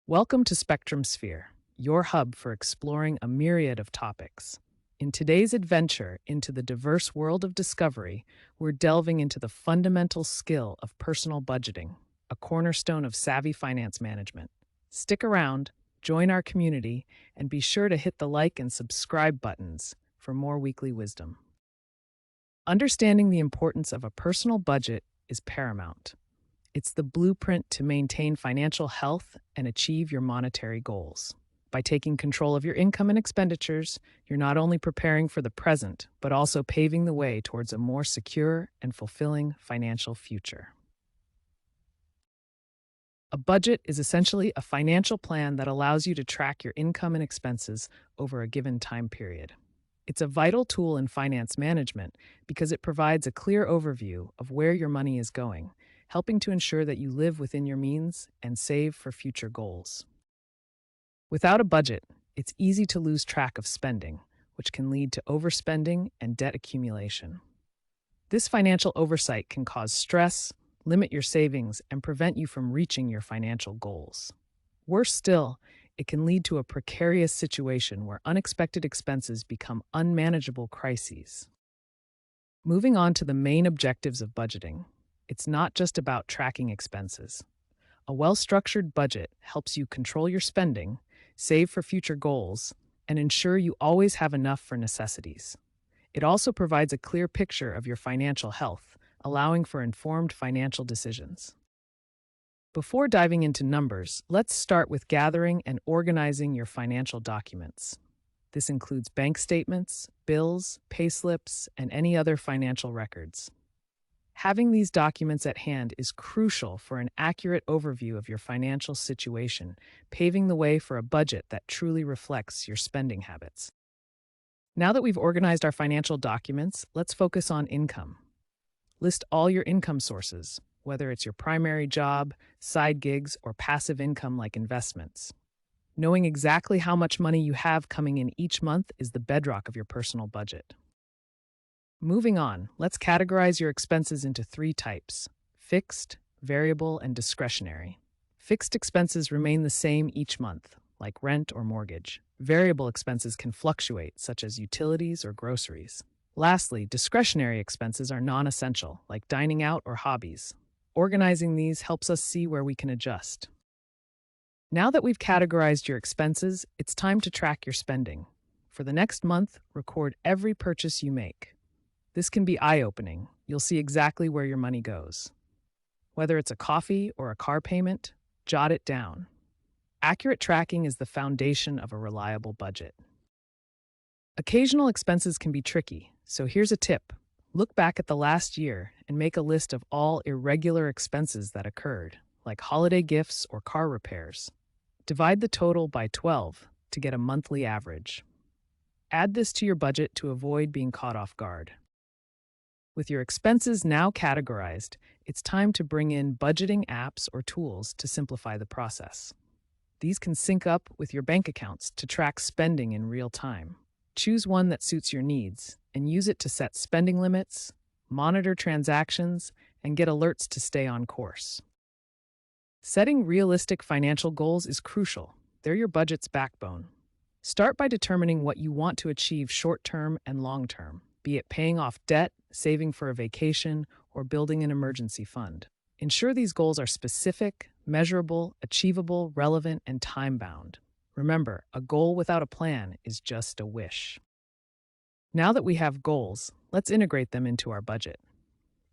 Welcome to Spectrum Sphere, your hub for exploring a myriad of topics. In today's adventure into the diverse world of discovery, we're delving into the fundamental skill of personal budgeting, a cornerstone of savvy finance management. Stick around, join our community, and be sure to hit the like and subscribe buttons for more weekly wisdom. Understanding the importance of a personal budget is paramount. It's the blueprint to maintain financial health and achieve your monetary goals. By taking control of your income and expenditures, you're not only preparing for the present, but also paving the way towards a more secure and fulfilling financial future. A budget is essentially a financial plan that allows you to track your income and expenses over a given time period. It's a vital tool in finance management because it provides a clear overview of where your money is going, helping to ensure that you live within your means and save for future goals. Without a budget, it's easy to lose track of spending, which can lead to overspending and debt accumulation. This financial oversight can cause stress, limit your savings, and prevent you from reaching your financial goals. Worse still, it can lead to a precarious situation where unexpected expenses become unmanageable crises. Moving on to the main objectives of budgeting. It's not just about tracking expenses. A well-structured budget helps you control your spending, save for future goals, and ensure you always have enough for necessities. It also provides a clear picture of your financial health, allowing for informed financial decisions. Before diving into numbers, let's start with gathering and organizing your financial documents. This includes bank statements, bills, payslips, and any other financial records. Having these documents at hand is crucial for an accurate overview of your financial situation, paving the way for a budget that truly reflects your spending habits. Now that we've organized our financial documents, let's focus on income. List all your income sources, whether it's your primary job, side gigs, or passive income like investments. Knowing exactly how much money you have coming in each month is the bedrock of your personal budget. Moving on, let's categorize your expenses into 3 types: fixed, variable, and discretionary. Fixed expenses remain the same each month, like rent or mortgage. Variable expenses can fluctuate, such as utilities or groceries. Lastly, discretionary expenses are non-essential, like dining out or hobbies. Organizing these helps us see where we can adjust. Now that we've categorized your expenses, it's time to track your spending. For the next month, record every purchase you make. This can be eye-opening. You'll see exactly where your money goes. Whether it's a coffee or a car payment, jot it down. Accurate tracking is the foundation of a reliable budget. Occasional expenses can be tricky, so here's a tip. Look back at the last year and make a list of all irregular expenses that occurred, like holiday gifts or car repairs. Divide the total by 12 to get a monthly average. Add this to your budget to avoid being caught off guard. With your expenses now categorized, it's time to bring in budgeting apps or tools to simplify the process. These can sync up with your bank accounts to track spending in real time. Choose one that suits your needs and use it to set spending limits, monitor transactions, and get alerts to stay on course. Setting realistic financial goals is crucial. They're your budget's backbone. Start by determining what you want to achieve short-term and long-term, be it paying off debt, saving for a vacation, or building an emergency fund. Ensure these goals are specific, measurable, achievable, relevant, and time-bound. Remember, a goal without a plan is just a wish. Now that we have goals, let's integrate them into our budget.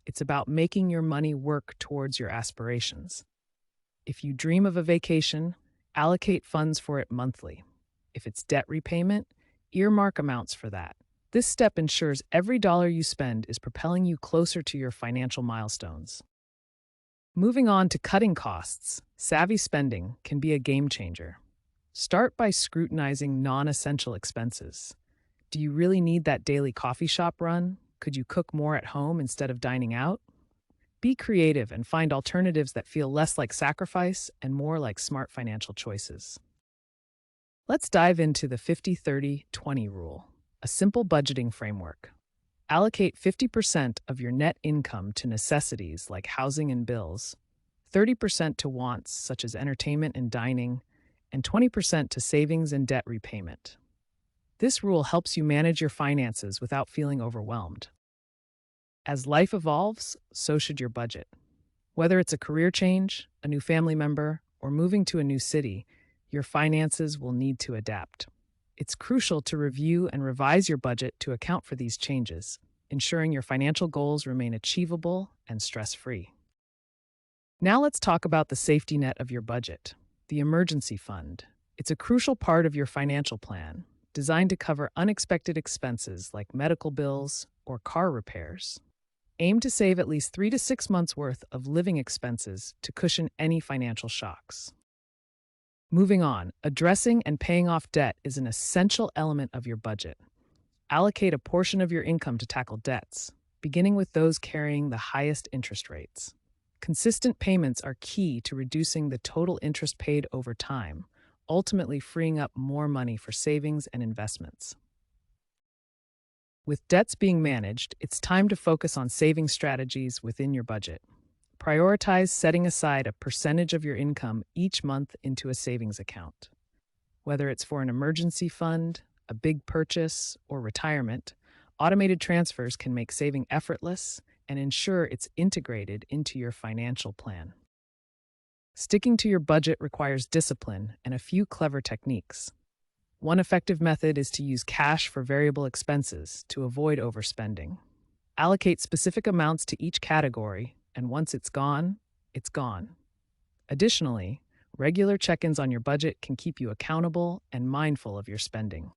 It's about making your money work towards your aspirations. If you dream of a vacation, allocate funds for it monthly. If it's debt repayment, earmark amounts for that. This step ensures every dollar you spend is propelling you closer to your financial milestones. Moving on to cutting costs, savvy spending can be a game changer. Start by scrutinizing non-essential expenses. Do you really need that daily coffee shop run? Could you cook more at home instead of dining out? Be creative and find alternatives that feel less like sacrifice and more like smart financial choices. Let's dive into the 50-30-20 rule, a simple budgeting framework. Allocate 50% of your net income to necessities like housing and bills, 30% to wants such as entertainment and dining, and 20% to savings and debt repayment. This rule helps you manage your finances without feeling overwhelmed. As life evolves, so should your budget. Whether it's a career change, a new family member, or moving to a new city, your finances will need to adapt. It's crucial to review and revise your budget to account for these changes, ensuring your financial goals remain achievable and stress-free. Now let's talk about the safety net of your budget, the emergency fund. It's a crucial part of your financial plan, designed to cover unexpected expenses like medical bills or car repairs. Aim to save at least 3 to 6 months' worth of living expenses to cushion any financial shocks. Moving on, addressing and paying off debt is an essential element of your budget. Allocate a portion of your income to tackle debts, beginning with those carrying the highest interest rates. Consistent payments are key to reducing the total interest paid over time, ultimately freeing up more money for savings and investments. With debts being managed, it's time to focus on saving strategies within your budget. Prioritize setting aside a percentage of your income each month into a savings account. Whether it's for an emergency fund, a big purchase, or retirement, automated transfers can make saving effortless and ensure it's integrated into your financial plan. Sticking to your budget requires discipline and a few clever techniques. One effective method is to use cash for variable expenses to avoid overspending. Allocate specific amounts to each category, and once it's gone, it's gone. Additionally, regular check-ins on your budget can keep you accountable and mindful of your spending.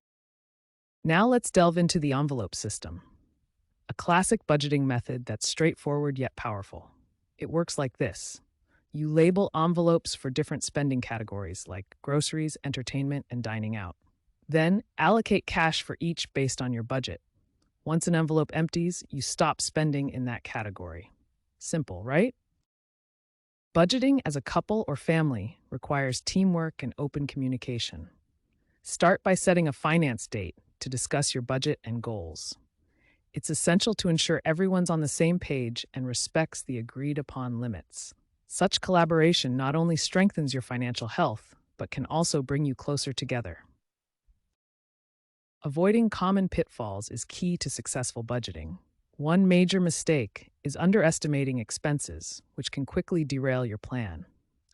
Now let's delve into the envelope system, a classic budgeting method that's straightforward yet powerful. It works like this. You label envelopes for different spending categories like groceries, entertainment, and dining out. Then, allocate cash for each based on your budget. Once an envelope empties, you stop spending in that category. Simple, right? Budgeting as a couple or family requires teamwork and open communication. Start by setting a finance date to discuss your budget and goals. It's essential to ensure everyone's on the same page and respects the agreed-upon limits. Such collaboration not only strengthens your financial health, but can also bring you closer together. Avoiding common pitfalls is key to successful budgeting. One major mistake is underestimating expenses, which can quickly derail your plan.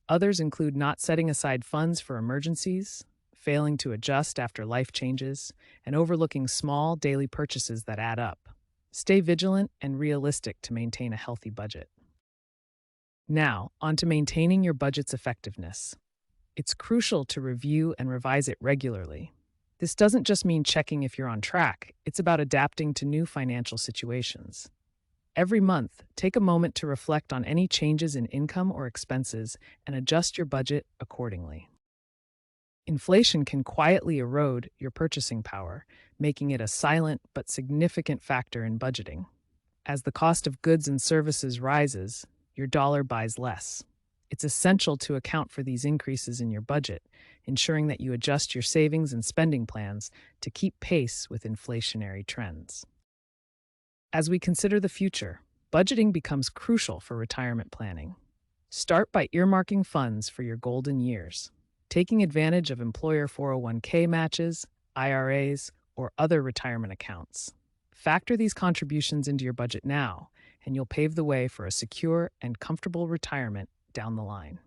Others include not setting aside funds for emergencies, failing to adjust after life changes, and overlooking small daily purchases that add up. Stay vigilant and realistic to maintain a healthy budget. Now, on to maintaining your budget's effectiveness. It's crucial to review and revise it regularly. This doesn't just mean checking if you're on track, it's about adapting to new financial situations. Every month, take a moment to reflect on any changes in income or expenses and adjust your budget accordingly. Inflation can quietly erode your purchasing power, making it a silent but significant factor in budgeting. As the cost of goods and services rises, your dollar buys less. It's essential to account for these increases in your budget, ensuring that you adjust your savings and spending plans to keep pace with inflationary trends. As we consider the future, budgeting becomes crucial for retirement planning. Start by earmarking funds for your golden years, taking advantage of employer 401k matches, IRAs, or other retirement accounts. Factor these contributions into your budget now, and you'll pave the way for a secure and comfortable retirement down the line.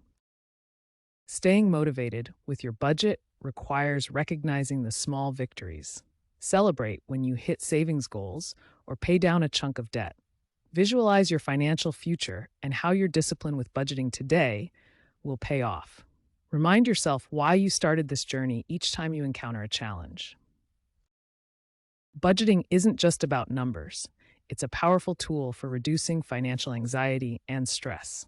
Staying motivated with your budget requires recognizing the small victories. Celebrate when you hit savings goals or pay down a chunk of debt. Visualize your financial future and how your discipline with budgeting today will pay off. Remind yourself why you started this journey each time you encounter a challenge. Budgeting isn't just about numbers. It's a powerful tool for reducing financial anxiety and stress.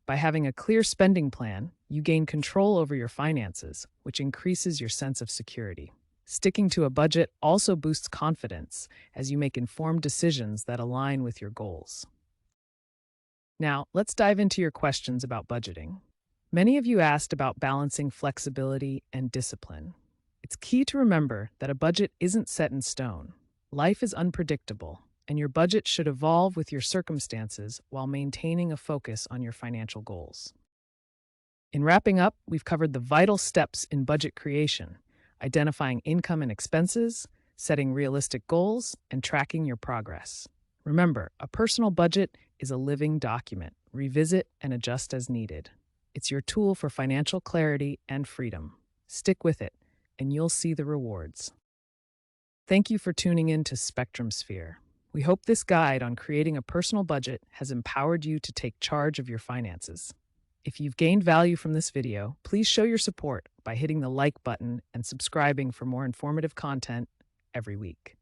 By having a clear spending plan, you gain control over your finances, which increases your sense of security. Sticking to a budget also boosts confidence as you make informed decisions that align with your goals. Now, let's dive into your questions about budgeting. Many of you asked about balancing flexibility and discipline. It's key to remember that a budget isn't set in stone. Life is unpredictable, and your budget should evolve with your circumstances while maintaining a focus on your financial goals. In wrapping up, we've covered the vital steps in budget creation: identifying income and expenses, setting realistic goals, and tracking your progress. Remember, a personal budget is a living document. Revisit and adjust as needed. It's your tool for financial clarity and freedom. Stick with it, and you'll see the rewards. Thank you for tuning in to Spectrum Sphere. We hope this guide on creating a personal budget has empowered you to take charge of your finances. If you've gained value from this video, please show your support by hitting the like button and subscribing for more informative content every week.